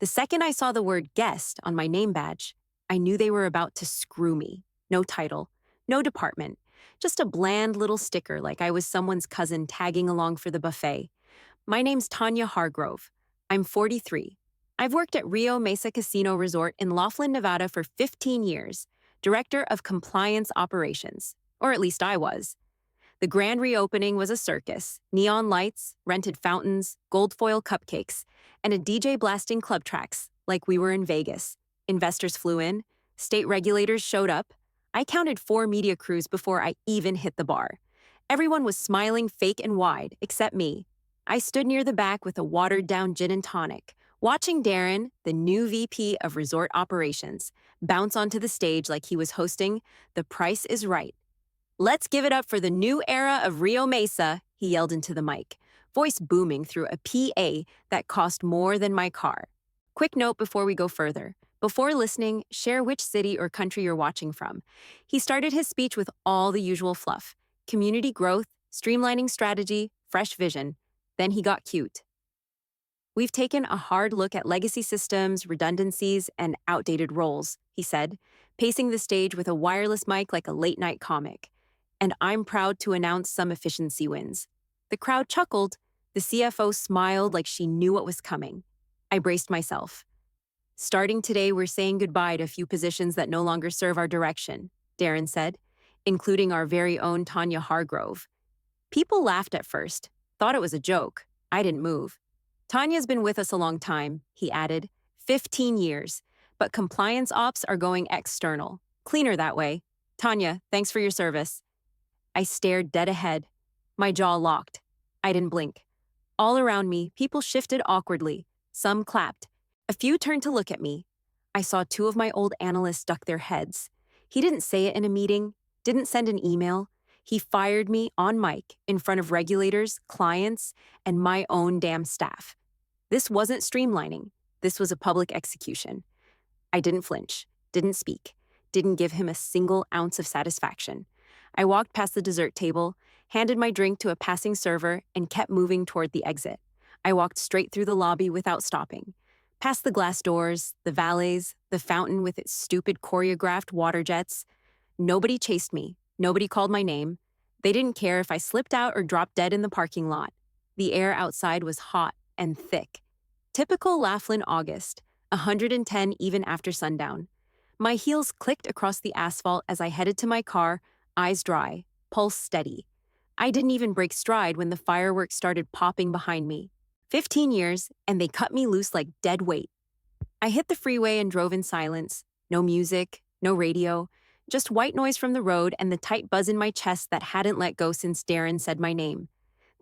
The second I saw the word guest on my name badge, I knew they were about to screw me. No title, no department, just a bland little sticker like I was someone's cousin tagging along for the buffet. My name's Tanya Hargrove. I'm 43. I've worked at Rio Mesa Casino Resort in Laughlin, Nevada for 15 years, Director of Compliance Operations. Or at least I was. The grand reopening was a circus: neon lights, rented fountains, gold foil cupcakes, and a DJ blasting club tracks like we were in Vegas. Investors flew in, state regulators showed up. I counted 4 media crews before I even hit the bar. Everyone was smiling fake and wide, except me. I stood near the back with a watered-down gin and tonic, watching Darren, the new VP of Resort Operations, bounce onto the stage like he was hosting The Price is Right. "Let's give it up for the new era of Rio Mesa," he yelled into the mic, voice booming through a PA that cost more than my car. Quick note before we go further. Before listening, share which city or country you're watching from. He started his speech with all the usual fluff: community growth, streamlining strategy, fresh vision. Then he got cute. "We've taken a hard look at legacy systems, redundancies, and outdated roles," he said, pacing the stage with a wireless mic like a late-night comic. "And I'm proud to announce some efficiency wins." The crowd chuckled. The CFO smiled like she knew what was coming. I braced myself. "Starting today, we're saying goodbye to a few positions that no longer serve our direction," Darren said, including our very own Tanya Hargrove. People laughed at first, thought it was a joke. I didn't move. "Tanya's been with us a long time," he added. 15 years. "But compliance ops are going external. Cleaner that way. Tanya, thanks for your service." I stared dead ahead. My jaw locked. I didn't blink. All around me, people shifted awkwardly. Some clapped. A few turned to look at me. I saw 2 of my old analysts duck their heads. He didn't say it in a meeting, didn't send an email. He fired me on mic in front of regulators, clients, and my own damn staff. This wasn't streamlining. This was a public execution. I didn't flinch, didn't speak, didn't give him a single ounce of satisfaction. I walked past the dessert table, handed my drink to a passing server, and kept moving toward the exit. I walked straight through the lobby without stopping. Past the glass doors, the valets, the fountain with its stupid choreographed water jets. Nobody chased me. Nobody called my name. They didn't care if I slipped out or dropped dead in the parking lot. The air outside was hot and thick. Typical Laughlin August, 110 even after sundown. My heels clicked across the asphalt as I headed to my car, eyes dry, pulse steady. I didn't even break stride when the fireworks started popping behind me. 15 years, and they cut me loose like dead weight. I hit the freeway and drove in silence. No music, no radio, just white noise from the road and the tight buzz in my chest that hadn't let go since Darren said my name.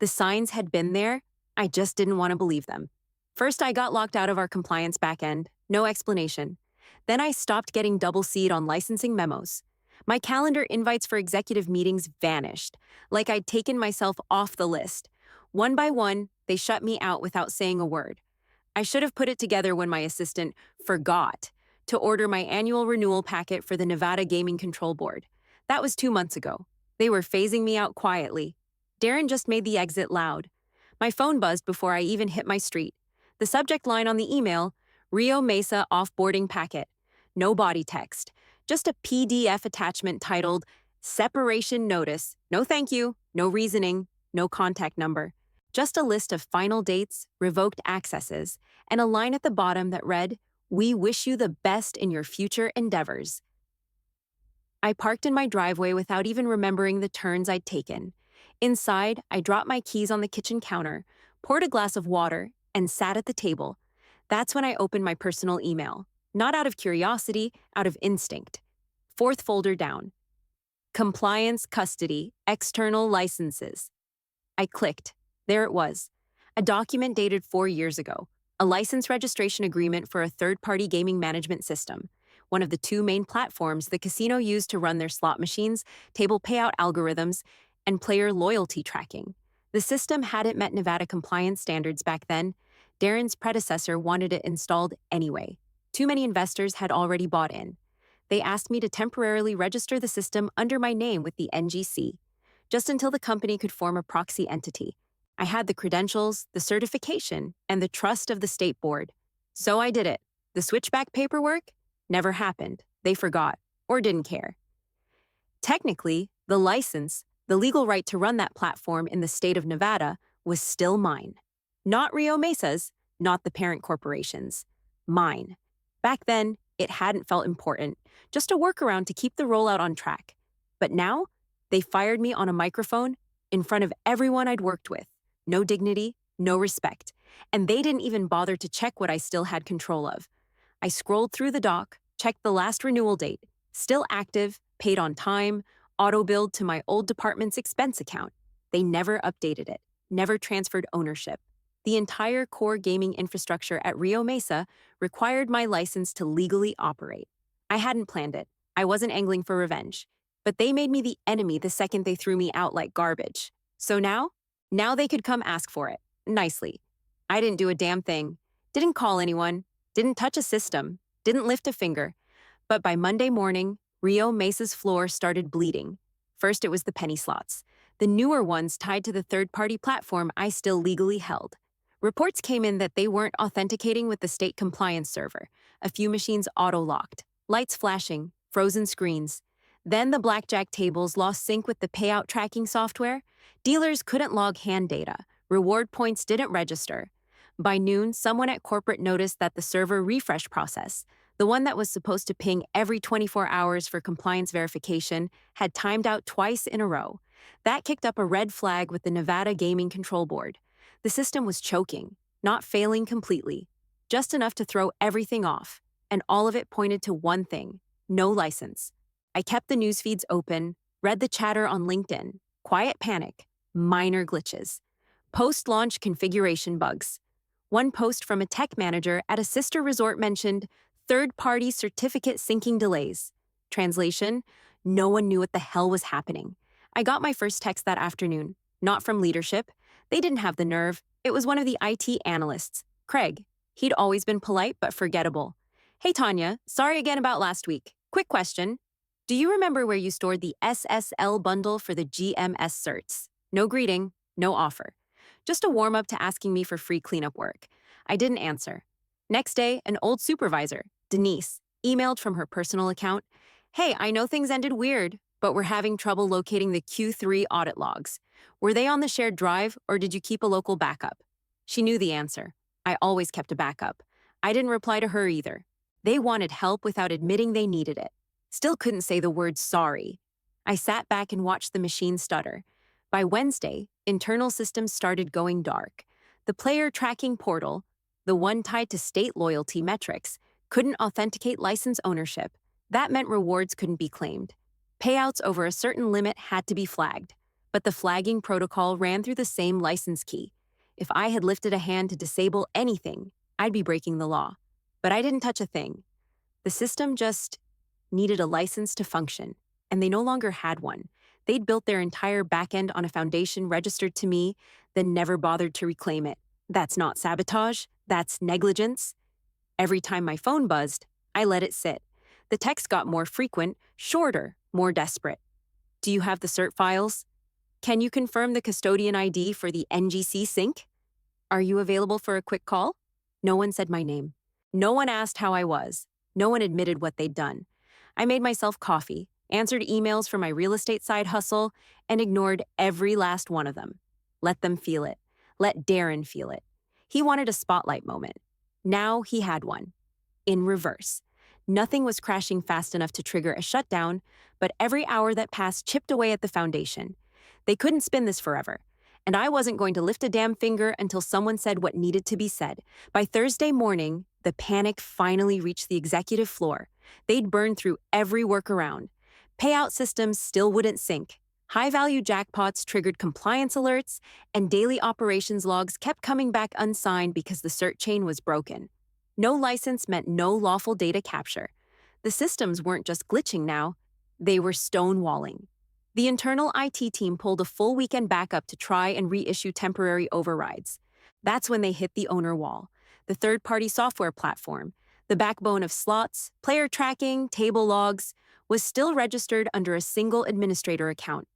The signs had been there, I just didn't want to believe them. First, I got locked out of our compliance backend, no explanation. Then I stopped getting double C'd on licensing memos. My calendar invites for executive meetings vanished, like I'd taken myself off the list. One by one, they shut me out without saying a word. I should have put it together when my assistant forgot to order my annual renewal packet for the Nevada Gaming Control Board. That was 2 months ago. They were phasing me out quietly. Darren just made the exit loud. My phone buzzed before I even hit my street. The subject line on the email: Rio Mesa Offboarding Packet. No body text, just a PDF attachment titled Separation Notice. No thank you, no reasoning, no contact number. Just a list of final dates, revoked accesses, and a line at the bottom that read, "We wish you the best in your future endeavors." I parked in my driveway without even remembering the turns I'd taken. Inside, I dropped my keys on the kitchen counter, poured a glass of water, and sat at the table. That's when I opened my personal email. Not out of curiosity, out of instinct. 4th folder down. Compliance Custody, External Licenses. I clicked. There it was. A document dated 4 years ago. A license registration agreement for a third-party gaming management system, one of the 2 main platforms the casino used to run their slot machines, table payout algorithms, and player loyalty tracking. The system hadn't met Nevada compliance standards back then. Darren's predecessor wanted it installed anyway. Too many investors had already bought in. They asked me to temporarily register the system under my name with the NGC, just until the company could form a proxy entity. I had the credentials, the certification, and the trust of the state board. So I did it. The switchback paperwork never happened. They forgot or didn't care. Technically, the license, the legal right to run that platform in the state of Nevada, was still mine. Not Rio Mesa's, not the parent corporation's. Mine. Back then, it hadn't felt important, just a workaround to keep the rollout on track. But now, they fired me on a microphone in front of everyone I'd worked with. No dignity, no respect. And they didn't even bother to check what I still had control of. I scrolled through the doc, checked the last renewal date, still active, paid on time, auto-billed to my old department's expense account. They never updated it, never transferred ownership. The entire core gaming infrastructure at Rio Mesa required my license to legally operate. I hadn't planned it. I wasn't angling for revenge. But they made me the enemy the second they threw me out like garbage. So now they could come ask for it. Nicely. I didn't do a damn thing. Didn't call anyone. Didn't touch a system. Didn't lift a finger. But by Monday morning, Rio Mesa's floor started bleeding. First, it was the penny slots, the newer ones tied to the third-party platform I still legally held. Reports came in that they weren't authenticating with the state compliance server. A few machines auto-locked, lights flashing, frozen screens. Then the blackjack tables lost sync with the payout tracking software. Dealers couldn't log hand data. Reward points didn't register. By noon, someone at corporate noticed that the server refresh process, the one that was supposed to ping every 24 hours for compliance verification, had timed out twice in a row. That kicked up a red flag with the Nevada Gaming Control Board. The system was choking, not failing completely, just enough to throw everything off, and all of it pointed to one thing: no license. I kept the news feeds open, read the chatter on LinkedIn. Quiet panic, minor glitches. Post-launch configuration bugs. One post from a tech manager at a sister resort mentioned third-party certificate syncing delays. Translation: no one knew what the hell was happening. I got my first text that afternoon, not from leadership. They didn't have the nerve. It was one of the IT analysts, Craig. He'd always been polite but forgettable. Hey, Tanya, sorry again about last week. Quick question. Do you remember where you stored the SSL bundle for the GMS certs? No greeting, no offer. Just a warm-up to asking me for free cleanup work. I didn't answer. Next day, an old supervisor, Denise, emailed from her personal account. Hey, I know things ended weird, but we're having trouble locating the Q3 audit logs. Were they on the shared drive, or did you keep a local backup? She knew the answer. I always kept a backup. I didn't reply to her either. They wanted help without admitting they needed it. Still couldn't say the word sorry. I sat back and watched the machine stutter. By Wednesday, internal systems started going dark. The player tracking portal, the one tied to state loyalty metrics, couldn't authenticate license ownership. That meant rewards couldn't be claimed. Payouts over a certain limit had to be flagged. But the flagging protocol ran through the same license key. If I had lifted a hand to disable anything, I'd be breaking the law. But I didn't touch a thing. The system just needed a license to function, and they no longer had one. They'd built their entire backend on a foundation registered to me, then never bothered to reclaim it. That's not sabotage, that's negligence. Every time my phone buzzed, I let it sit. The texts got more frequent, shorter, more desperate. Do you have the cert files? Can you confirm the custodian ID for the NGC sync? Are you available for a quick call? No one said my name. No one asked how I was. No one admitted what they'd done. I made myself coffee, answered emails for my real estate side hustle, and ignored every last one of them. Let them feel it. Let Darren feel it. He wanted a spotlight moment. Now he had one. In reverse. Nothing was crashing fast enough to trigger a shutdown, but every hour that passed chipped away at the foundation. They couldn't spin this forever, and I wasn't going to lift a damn finger until someone said what needed to be said. By Thursday morning, the panic finally reached the executive floor. They'd burned through every workaround. Payout systems still wouldn't sync. High-value jackpots triggered compliance alerts, and daily operations logs kept coming back unsigned because the cert chain was broken. No license meant no lawful data capture. The systems weren't just glitching now, they were stonewalling. The internal IT team pulled a full weekend backup to try and reissue temporary overrides. That's when they hit the owner wall, the third-party software platform. The backbone of slots, player tracking, table logs, was still registered under a single administrator account,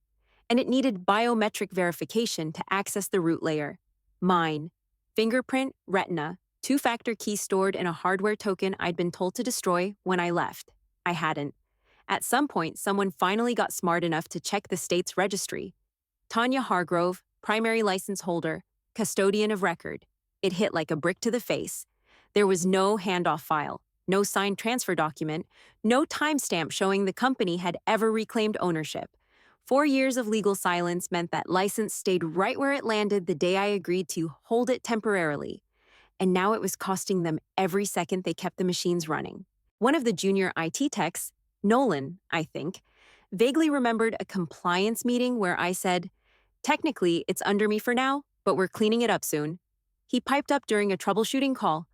and it needed biometric verification to access the root layer. Mine. Fingerprint, retina, Two-factor key stored in a hardware token I'd been told to destroy when I left. I hadn't. At some point, someone finally got smart enough to check the state's registry. Tanya Hargrove, primary license holder, custodian of record. It hit like a brick to the face. There was no handoff file, no signed transfer document, no timestamp showing the company had ever reclaimed ownership. 4 years of legal silence meant that license stayed right where it landed the day I agreed to hold it temporarily. And now it was costing them every second they kept the machines running. One of the junior IT techs, Nolan, I think, vaguely remembered a compliance meeting where I said, "Technically, it's under me for now, but we're cleaning it up soon." He piped up during a troubleshooting call.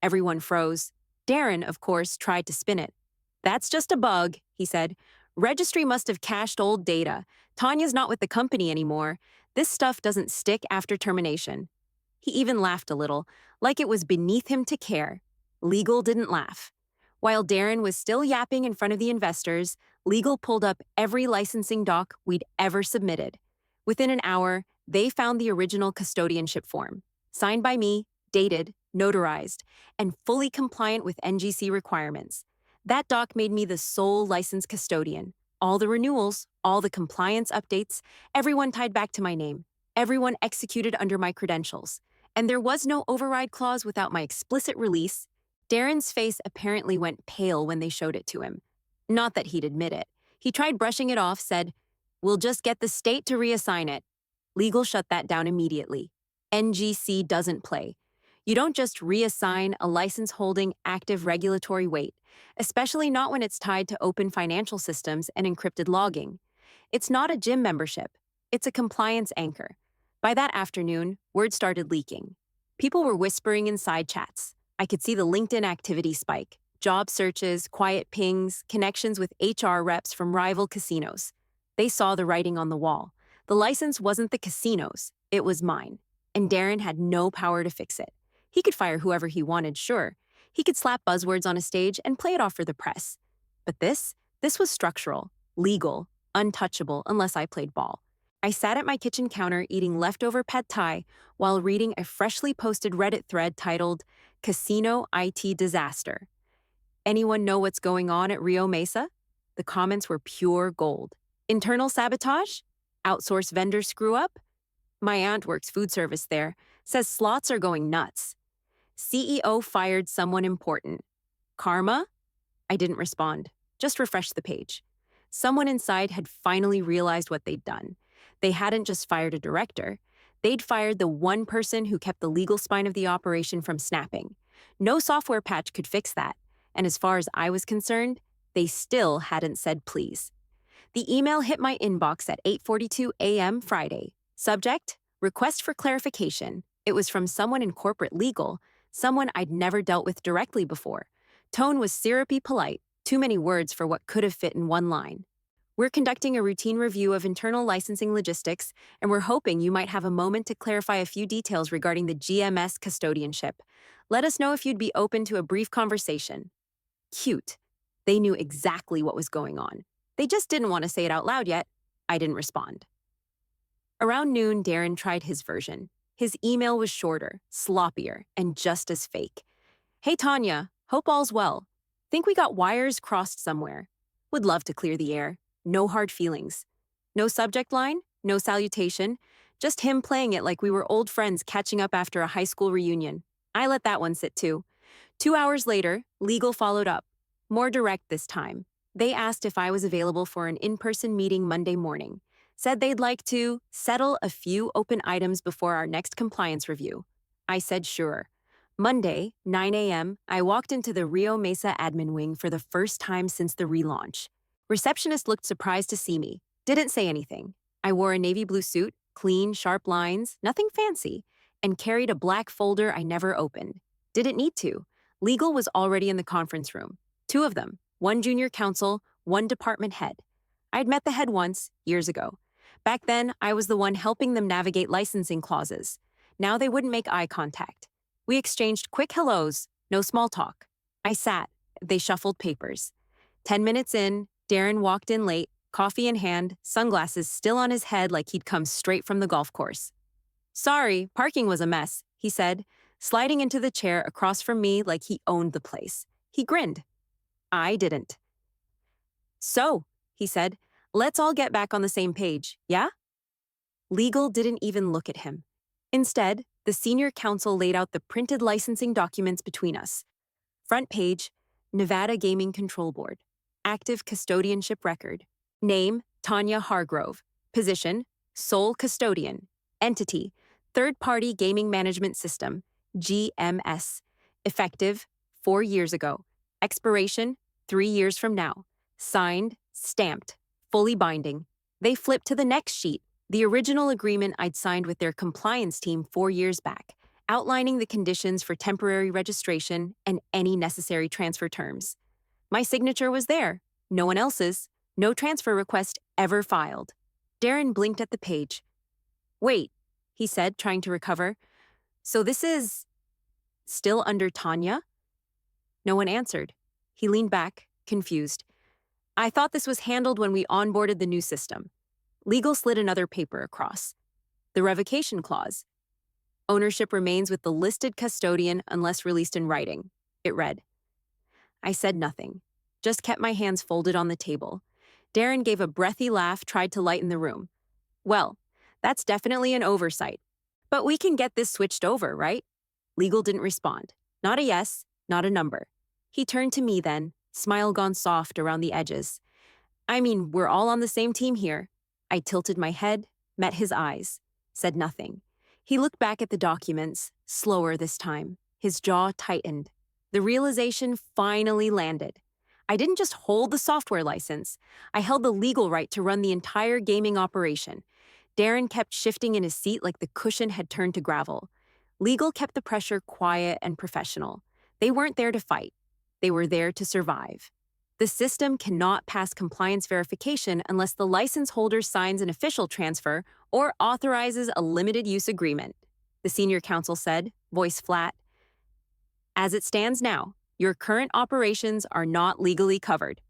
Everyone froze. Darren, of course, tried to spin it. "That's just a bug," he said. "Registry must have cached old data. Tanya's not with the company anymore. This stuff doesn't stick after termination." He even laughed a little, like it was beneath him to care. Legal didn't laugh. While Darren was still yapping in front of the investors, Legal pulled up every licensing doc we'd ever submitted. Within an hour, they found the original custodianship form, signed by me, dated, notarized, and fully compliant with NGC requirements. That doc made me the sole licensed custodian. All the renewals, all the compliance updates, everyone tied back to my name. Everyone executed under my credentials. And there was no override clause without my explicit release. Darren's face apparently went pale when they showed it to him. Not that he'd admit it. He tried brushing it off, said, "We'll just get the state to reassign it." Legal shut that down immediately. NGC doesn't play. You don't just reassign a license holding active regulatory weight, especially not when it's tied to open financial systems and encrypted logging. It's not a gym membership. It's a compliance anchor. By that afternoon, word started leaking. People were whispering in side chats. I could see the LinkedIn activity spike, job searches, quiet pings, connections with HR reps from rival casinos. They saw the writing on the wall. The license wasn't the casino's, it was mine. And Darren had no power to fix it. He could fire whoever he wanted, sure. He could slap buzzwords on a stage and play it off for the press. But this was structural, legal, untouchable unless I played ball. I sat at my kitchen counter eating leftover pad thai while reading a freshly posted Reddit thread titled "Casino IT Disaster." Anyone know what's going on at Rio Mesa? The comments were pure gold. Internal sabotage? Outsource vendor screw up? My aunt works food service there, says slots are going nuts. CEO fired someone important. Karma? I didn't respond, just refreshed the page. Someone inside had finally realized what they'd done. They hadn't just fired a director. They'd fired the one person who kept the legal spine of the operation from snapping. No software patch could fix that. And as far as I was concerned, they still hadn't said please. The email hit my inbox at 8:42 a.m. Friday. Subject, request for clarification. It was from someone in corporate legal, someone I'd never dealt with directly before. Tone was syrupy polite, too many words for what could have fit in one line. "We're conducting a routine review of internal licensing logistics, and we're hoping you might have a moment to clarify a few details regarding the GMS custodianship. Let us know if you'd be open to a brief conversation." Cute. They knew exactly what was going on. They just didn't want to say it out loud yet. I didn't respond. Around noon, Darren tried his version. His email was shorter, sloppier, and just as fake. "Hey, Tanya, hope all's well. Think we got wires crossed somewhere. Would love to clear the air. No hard feelings." No subject line, no salutation, just him playing it like we were old friends catching up after a high school reunion. I let that one sit too. 2 hours later, legal followed up. More direct this time. They asked if I was available for an in-person meeting Monday morning. Said they'd like to settle a few open items before our next compliance review. I said sure. Monday, 9 a.m., I walked into the Rio Mesa admin wing for the first time since the relaunch. Receptionist looked surprised to see me. Didn't say anything. I wore a navy blue suit, clean, sharp lines, nothing fancy, and carried a black folder I never opened. Didn't need to. Legal was already in the conference room. 2 of them, one junior counsel, one department head. I'd met the head once, years ago. Back then, I was the one helping them navigate licensing clauses. Now they wouldn't make eye contact. We exchanged quick hellos, no small talk. I sat. They shuffled papers. 10 minutes in, Darren walked in late, coffee in hand, sunglasses still on his head like he'd come straight from the golf course. "Sorry, parking was a mess," he said. sliding into the chair across from me like he owned the place. He grinned. I didn't. So, he said, let's all get back on the same page, yeah? Legal didn't even look at him. Instead, the senior counsel laid out the printed licensing documents between us. Front page, Nevada Gaming Control Board. Active custodianship record. Name, Tanya Hargrove. Position, sole custodian. Entity, third-party gaming management system, GMS. Effective, 4 years ago. Expiration, 3 years from now. Signed, stamped, fully binding. They flipped to the next sheet, the original agreement I'd signed with their compliance team 4 years back, outlining the conditions for temporary registration and any necessary transfer terms. My signature was there, no one else's, no transfer request ever filed. Darren blinked at the page. Wait, he said, trying to recover. So this is still under Tanya? No one answered. He leaned back, confused. I thought this was handled when we onboarded the new system. Legal slid another paper across. The revocation clause. Ownership remains with the listed custodian unless released in writing, it read. I said nothing, just kept my hands folded on the table. Darren gave a breathy laugh, tried to lighten the room. Well, that's definitely an oversight. But we can get this switched over, right? Legal didn't respond. Not a yes, not a number. He turned to me then, smile gone soft around the edges. I mean, we're all on the same team here. I tilted my head, met his eyes, said nothing. He looked back at the documents, slower this time. His jaw tightened. The realization finally landed. I didn't just hold the software license. I held the legal right to run the entire gaming operation. Darren kept shifting in his seat like the cushion had turned to gravel. Legal kept the pressure quiet and professional. They weren't there to fight. They were there to survive. The system cannot pass compliance verification unless the license holder signs an official transfer or authorizes a limited use agreement, the senior counsel said, voice flat. As it stands now, your current operations are not legally covered.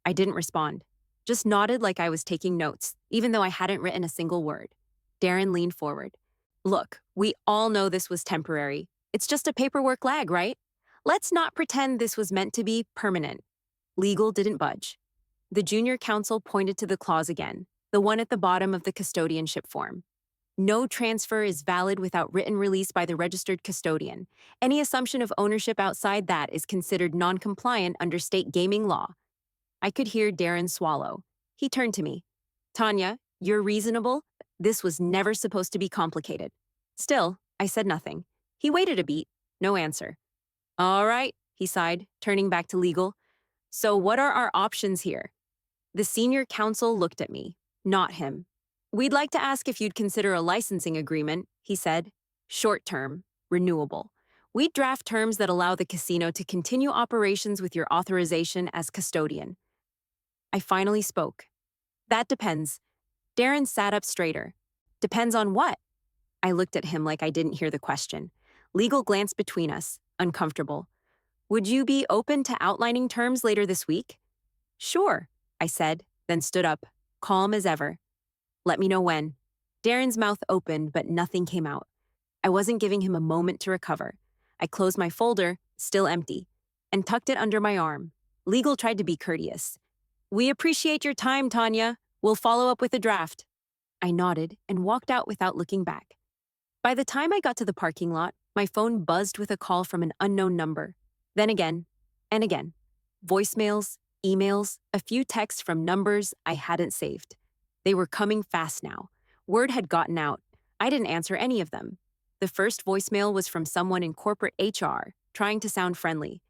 I didn't respond, just nodded like I was taking notes, even though I hadn't written a single word. Darren leaned forward. Look, we all know this was temporary. It's just a paperwork lag, right? Let's not pretend this was meant to be permanent. Legal didn't budge. The junior counsel pointed to the clause again, the one at the bottom of the custodianship form. No transfer is valid without written release by the registered custodian. Any assumption of ownership outside that is considered non-compliant under state gaming law. I could hear Darren swallow. He turned to me. Tanya, you're reasonable. This was never supposed to be complicated. Still, I said nothing. He waited a beat. No answer. All right, he sighed, turning back to legal. So what are our options here? The senior counsel looked at me, not him. We'd like to ask if you'd consider a licensing agreement, he said. Short-term, renewable. We'd draft terms that allow the casino to continue operations with your authorization as custodian. I finally spoke. That depends. Darren sat up straighter. Depends on what? I looked at him like I didn't hear the question. Legal glanced between us, uncomfortable. Would you be open to outlining terms later this week? Sure, I said, then stood up, calm as ever. Let me know when. Darren's mouth opened, but nothing came out. I wasn't giving him a moment to recover. I closed my folder, still empty, and tucked it under my arm. Legal tried to be courteous. We appreciate your time, Tanya. We'll follow up with a draft. I nodded and walked out without looking back. By the time I got to the parking lot, my phone buzzed with a call from an unknown number. Then again, and again. Voicemails, emails, a few texts from numbers I hadn't saved. They were coming fast now. Word had gotten out. I didn't answer any of them. The first voicemail was from someone in corporate HR, trying to sound friendly.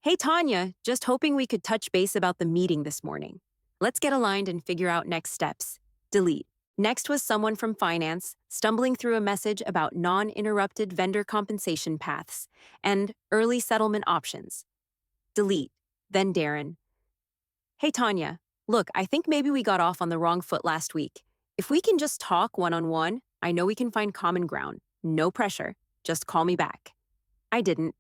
Hey, Tanya, just hoping we could touch base about the meeting this morning. Let's get aligned and figure out next steps. Delete. Next was someone from finance, stumbling through a message about non-interrupted vendor compensation paths and early settlement options. Delete. Then Darren. Hey, Tanya. Look, I think maybe we got off on the wrong foot last week. If we can just talk one-on-one, I know we can find common ground. No pressure. Just call me back. I didn't.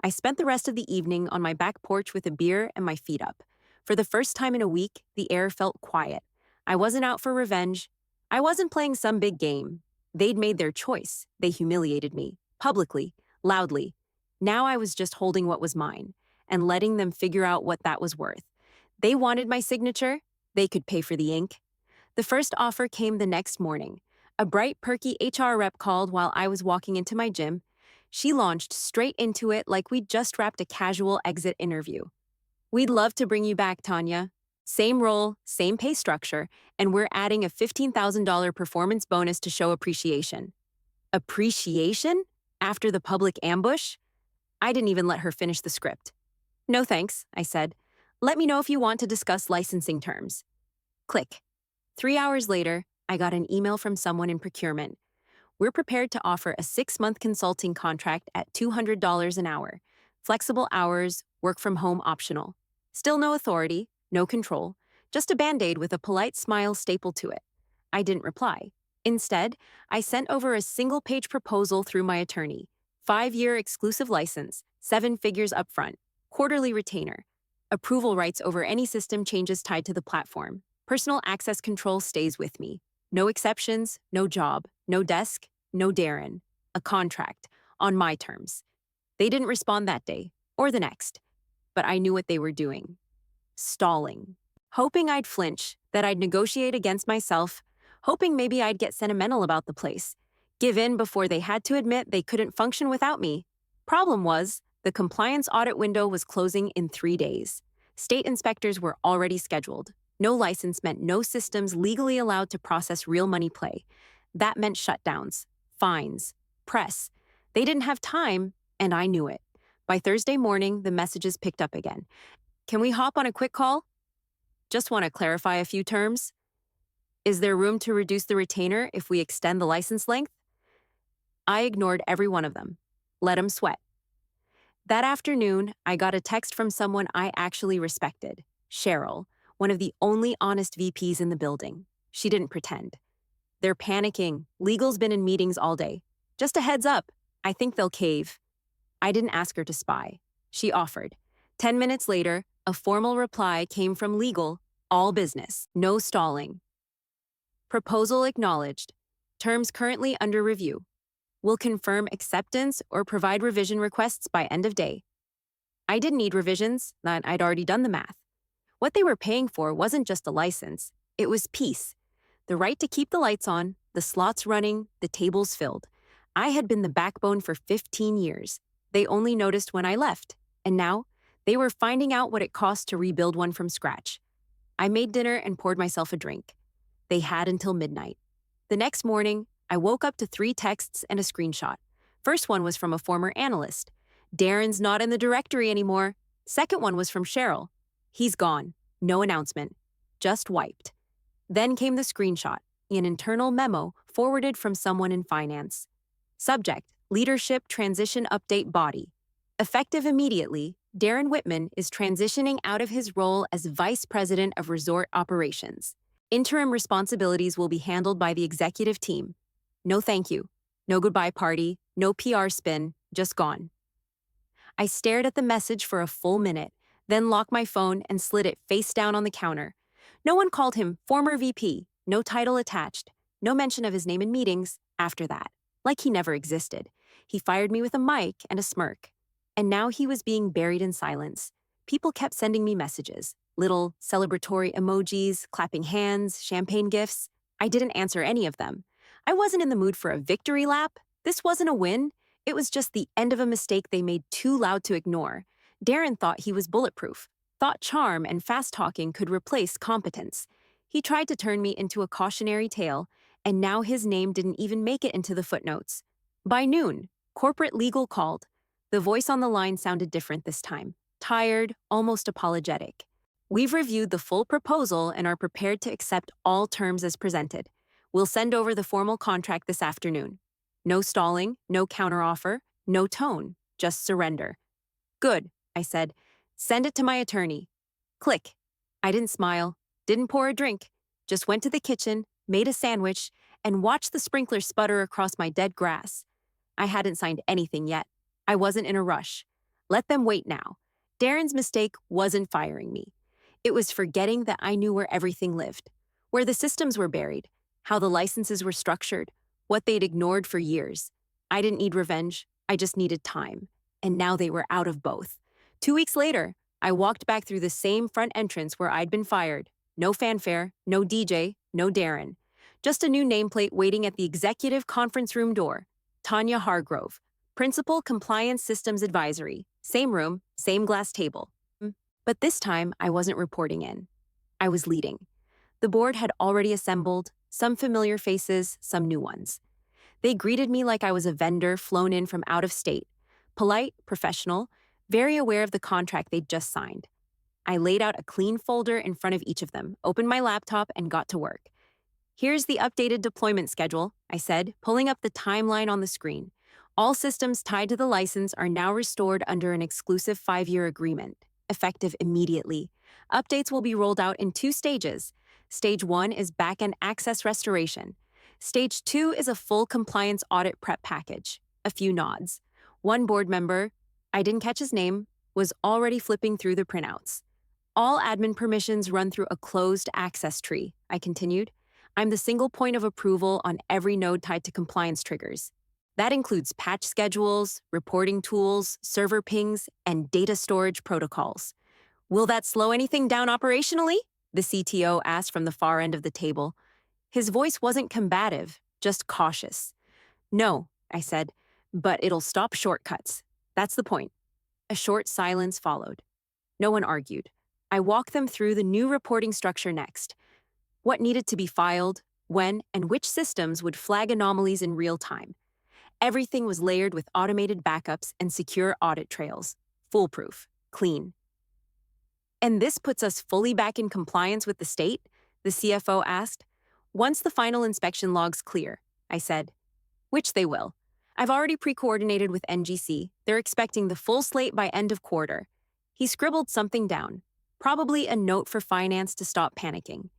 I spent the rest of the evening on my back porch with a beer and my feet up. For the first time in a week, the air felt quiet. I wasn't out for revenge. I wasn't playing some big game. They'd made their choice. They humiliated me. publicly, loudly. Now I was just holding what was mine and letting them figure out what that was worth. They wanted my signature, they could pay for the ink. The first offer came the next morning. A bright, perky HR rep called while I was walking into my gym. She launched straight into it like we'd just wrapped a casual exit interview. "We'd love to bring you back, Tanya. Same role, same pay structure, and we're adding a $15,000 performance bonus to show appreciation." Appreciation? After the public ambush? I didn't even let her finish the script. "No thanks," I said. "Let me know if you want to discuss licensing terms." Click. 3 hours later, I got an email from someone in procurement. "We're prepared to offer a 6-month consulting contract at $200 an hour. Flexible hours, work from home optional. Still no authority, no control, just a Band-Aid with a polite smile stapled to it." I didn't reply. Instead, I sent over a single-page proposal through my attorney. 5-year exclusive license, 7 figures upfront, quarterly retainer, approval rights over any system changes tied to the platform. Personal access control stays with me. No exceptions, no job, no desk, no Darren. A contract, on my terms. They didn't respond that day, or the next. But I knew what they were doing. Stalling. Hoping I'd flinch, that I'd negotiate against myself, hoping maybe I'd get sentimental about the place. Give in before they had to admit they couldn't function without me. Problem was, the compliance audit window was closing in 3 days. State inspectors were already scheduled. No license meant no systems legally allowed to process real money play. That meant shutdowns, fines, press. They didn't have time, and I knew it. By Thursday morning, the messages picked up again. "Can we hop on a quick call? Just want to clarify a few terms. Is there room to reduce the retainer if we extend the license length?" I ignored every one of them. Let 'em sweat. That afternoon, I got a text from someone I actually respected, Cheryl, one of the only honest VPs in the building. She didn't pretend. "They're panicking. Legal's been in meetings all day. Just a heads up. I think they'll cave." I didn't ask her to spy. She offered. 10 minutes later, a formal reply came from legal, all business, no stalling. Proposal acknowledged. Terms currently under review. Will confirm acceptance or provide revision requests by end of day. I didn't need revisions, I'd already done the math. What they were paying for wasn't just a license, it was peace. The right to keep the lights on, the slots running, the tables filled. I had been the backbone for 15 years. They only noticed when I left, and now they were finding out what it cost to rebuild one from scratch. I made dinner and poured myself a drink. They had until midnight. The next morning, I woke up to 3 texts and a screenshot. First one was from a former analyst. "Darren's not in the directory anymore." Second one was from Cheryl. "He's gone. No announcement. Just wiped." Then came the screenshot, an internal memo forwarded from someone in finance. Subject, Leadership Transition Update Body. Effective immediately, Darren Whitman is transitioning out of his role as Vice President of Resort Operations. Interim responsibilities will be handled by the executive team. No thank you. No goodbye party. No PR spin. Just gone. I stared at the message for a full minute, then locked my phone and slid it face down on the counter. No one called him former VP, no title attached, no mention of his name in meetings after that, like he never existed. He fired me with a mic and a smirk. And now he was being buried in silence. People kept sending me messages, little celebratory emojis, clapping hands, champagne gifts. I didn't answer any of them. I wasn't in the mood for a victory lap. This wasn't a win. It was just the end of a mistake they made too loud to ignore. Darren thought he was bulletproof, thought charm and fast-talking could replace competence. He tried to turn me into a cautionary tale, and now his name didn't even make it into the footnotes. By noon, corporate legal called. The voice on the line sounded different this time, tired, almost apologetic. "We've reviewed the full proposal and are prepared to accept all terms as presented. We'll send over the formal contract this afternoon. No stalling, no counteroffer, no tone, just surrender." "Good," I said. "Send it to my attorney." Click. I didn't smile, didn't pour a drink, just went to the kitchen, made a sandwich, and watched the sprinkler sputter across my dead grass. I hadn't signed anything yet. I wasn't in a rush. Let them wait now. Darren's mistake wasn't firing me. It was forgetting that I knew where everything lived, where the systems were buried, how the licenses were structured, what they'd ignored for years. I didn't need revenge, I just needed time. And now they were out of both. 2 weeks later, I walked back through the same front entrance where I'd been fired. No fanfare, no DJ, no Darren. Just a new nameplate waiting at the executive conference room door. Tanya Hargrove, Principal Compliance Systems Advisory. Same room, same glass table. But this time, I wasn't reporting in. I was leading. The board had already assembled, some familiar faces, some new ones. They greeted me like I was a vendor flown in from out of state, polite, professional, very aware of the contract they'd just signed. I laid out a clean folder in front of each of them, opened my laptop, and got to work. Here's the updated deployment schedule, I said, pulling up the timeline on the screen. All systems tied to the license are now restored under an exclusive 5-year agreement, effective immediately. Updates will be rolled out in 2 stages. Stage 1 is back-end access restoration. Stage 2 is a full compliance audit prep package. A few nods. One board member, I didn't catch his name, was already flipping through the printouts. All admin permissions run through a closed access tree, I continued. I'm the single point of approval on every node tied to compliance triggers. That includes patch schedules, reporting tools, server pings, and data storage protocols. Will that slow anything down operationally? The CTO asked from the far end of the table. His voice wasn't combative, just cautious. No, I said, but it'll stop shortcuts. That's the point. A short silence followed. No one argued. I walked them through the new reporting structure next. What needed to be filed, when, and which systems would flag anomalies in real time. Everything was layered with automated backups and secure audit trails. Foolproof. Clean. And this puts us fully back in compliance with the state? The CFO asked. Once the final inspection logs clear, I said. Which they will. I've already pre-coordinated with NGC. They're expecting the full slate by end of quarter. He scribbled something down. Probably a note for finance to stop panicking.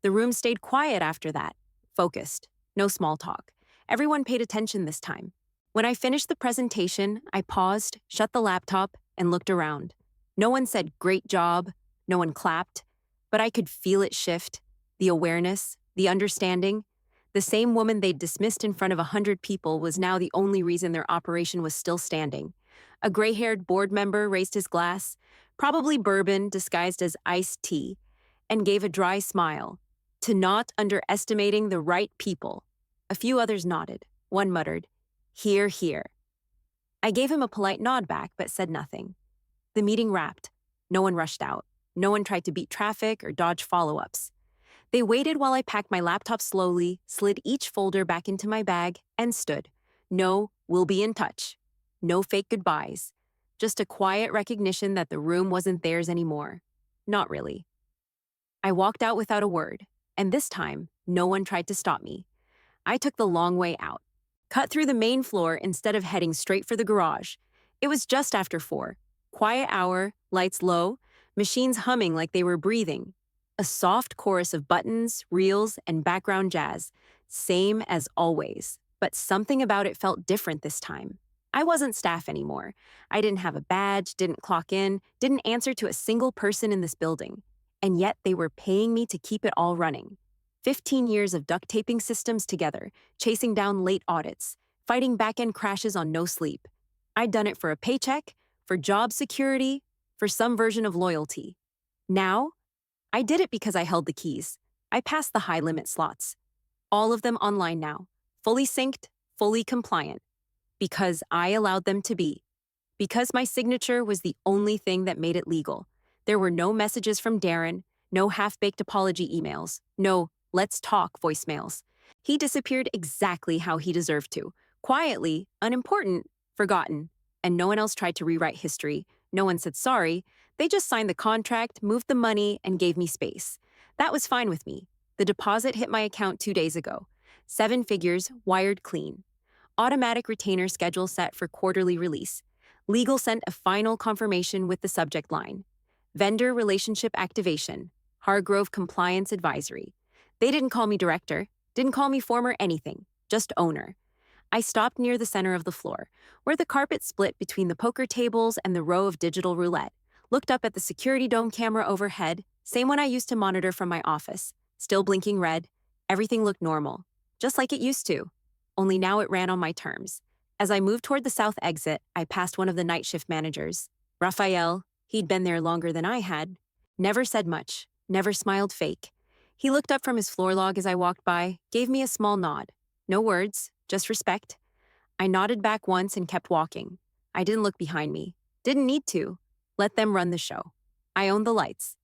The room stayed quiet after that. Focused. No small talk. Everyone paid attention this time. When I finished the presentation, I paused, shut the laptop, and looked around. No one said, "Great job." No one clapped. But I could feel it shift. The awareness, the understanding. The same woman they'd dismissed in front of 100 people was now the only reason their operation was still standing. A gray-haired board member raised his glass, probably bourbon disguised as iced tea, and gave a dry smile. To not underestimating the right people. A few others nodded. One muttered, "Hear, hear." I gave him a polite nod back, but said nothing. The meeting wrapped. No one rushed out. No one tried to beat traffic or dodge follow-ups. They waited while I packed my laptop slowly, slid each folder back into my bag, and stood. No, we'll be in touch. No fake goodbyes. Just a quiet recognition that the room wasn't theirs anymore. Not really. I walked out without a word, and this time, no one tried to stop me. I took the long way out. Cut through the main floor instead of heading straight for the garage. It was just after 4. Quiet hour, lights low, machines humming like they were breathing. A soft chorus of buttons, reels, and background jazz. Same as always, but something about it felt different this time. I wasn't staff anymore. I didn't have a badge, didn't clock in, didn't answer to a single person in this building. And yet they were paying me to keep it all running. 15 years of duct taping systems together, chasing down late audits, fighting back-end crashes on no sleep. I'd done it for a paycheck, for job security, for some version of loyalty. Now, I did it because I held the keys. I passed the high-limit slots. All of them online now, fully synced, fully compliant. Because I allowed them to be. Because my signature was the only thing that made it legal. There were no messages from Darren, no half-baked apology emails, no "let's talk" voicemails. He disappeared exactly how he deserved to. Quietly, unimportant, forgotten. And no one else tried to rewrite history. No one said sorry. They just signed the contract, moved the money, and gave me space. That was fine with me. The deposit hit my account 2 days ago. 7 figures, wired clean. Automatic retainer schedule set for quarterly release. Legal sent a final confirmation with the subject line. Vendor relationship activation. Hargrove Compliance Advisory. They didn't call me director, didn't call me former anything, just owner. I stopped near the center of the floor, where the carpet split between the poker tables and the row of digital roulette, looked up at the security dome camera overhead, same one I used to monitor from my office, still blinking red. Everything looked normal, just like it used to. Only now it ran on my terms. As I moved toward the south exit, I passed one of the night shift managers. Raphael, he'd been there longer than I had, never said much, never smiled fake. He looked up from his floor log as I walked by, gave me a small nod. No words, just respect. I nodded back once and kept walking. I didn't look behind me. Didn't need to. Let them run the show. I owned the lights.